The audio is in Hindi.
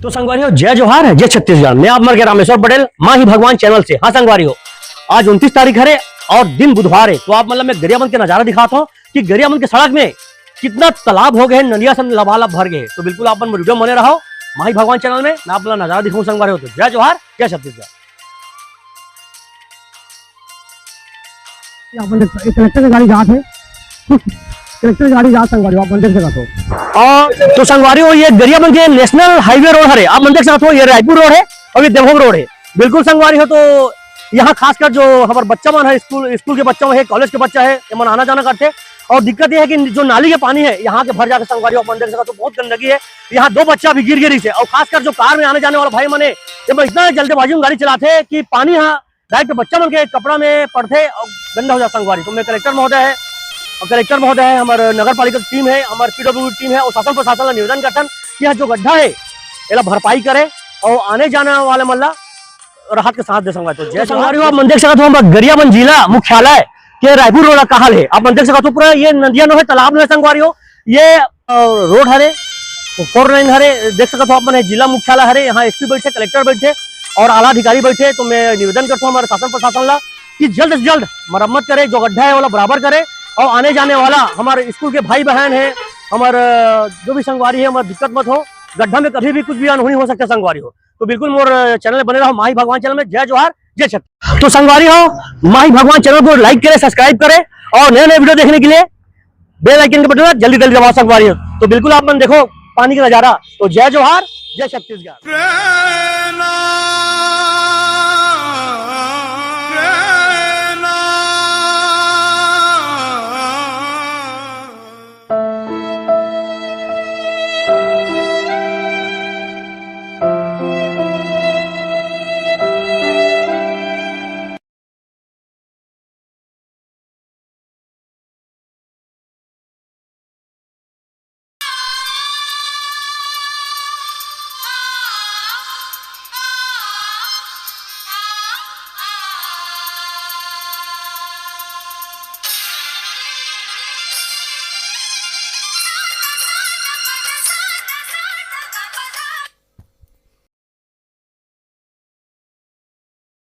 तो संगवारियों जय जोहार है, जय छत्तीसगढ़। मैं आप मर के रामेश्वर पटेल माही भगवान चैनल से। हाँ संगवारियों, आज 29 तारीख है और दिन बुधवार है। तो आप मतलब मैं गरियाबंद के नजारा दिखाता हूँ कि गरियाबंद के सड़क में कितना तालाब हो गए, नलिया से लबालब भर गए। तो बिल्कुल आप वीडियो बने रहो माही भगवान चैनल में। मैं आप मतलब नजारा दिखाऊँ संगवारियों। तो जय जोहार, जय छत्तीसगढ़। कलेक्टर गाड़ी जात है, कलेक्टर गाड़ी जात संगवारियों आप मंदिर से जाते हो। और तो संगवारियों ये गरियाबंद के नेशनल हाईवे रोड है, आप मंदिर से जाते हो। ये रायपुर रोड है और ये देवभोग रोड है। बिल्कुल संगवारी हो। तो यहाँ खासकर जो हमारे बच्चा मन है, स्कूल के बच्चा है, कॉलेज के बच्चा है, ये मन आना जाना करते। और दिक्कत यह है कि जो नाली के पानी है यहाँ के भर जाकर संगवारी मंदिर से तो बहुत गंदगी है। यहाँ 2 बच्चा भी गिर गिरी से। और खासकर जो कार में आने जाने वाला भाई मने जब इतना जल्दबाजी में गाड़ी चलाते कि पानी यहाँ डायरेक्ट बच्चा मन के कपड़ा में पड़ते और गंदा हो जाता संगवारी। तो मैं कलेक्टर महोदय है और कलेक्टर महोदय है, हमारे नगर पालिका की टीम है, हमारे पीडब्ल्यू टीम है और शासन प्रशासन का निवेदन करतन कि यह जो गड्ढा है ये भरपाई करे और आने जाने वाले मल्ला राहत के साथ दे संगवारी। तो जय संगवारी आप मंदिर से हम गरियाबंद जिला मुख्यालय के रायपुर रोड का हाल है। आप मंदिर से पूरा ये नदिया नो है, तालाब नो है संगवारी हो। ये रोड हरे 4 लाइन हरे, देख सकते हो आप मैंने जिला मुख्यालय हरे। यहाँ एसपी बैठे, कलेक्टर बैठे और आला अधिकारी बैठे। तो मैं निवेदन करता हूँ हमारे शासन प्रशासन ला कि जल्द से जल्द मरम्मत करे, जो गड्ढा है वाला बराबर करे और आने जाने वाला हमारे स्कूल के भाई बहन है, हमारे जो भी संगवारी है, हमारी दिक्कत मत हो। गड्ढा में कभी भी कुछ भी अनहोनी हो सकता है संगवारी हो। तो बिल्कुल मोर चैनल बने रहो माही भगवान चैनल में। जय जोहार, जय छत्तीसगढ़। तो संगवारी हो माही भगवान चैनल को लाइक करे, सब्सक्राइब करे और नए नए वीडियो देखने के लिए बेल आइकन के बटन जल्दी जल्दी दबाओ संगवारी हो। तो बिल्कुल आप मन देखो पानी का नजारा। तो जय जोहार, जय छत्तीसगढ़।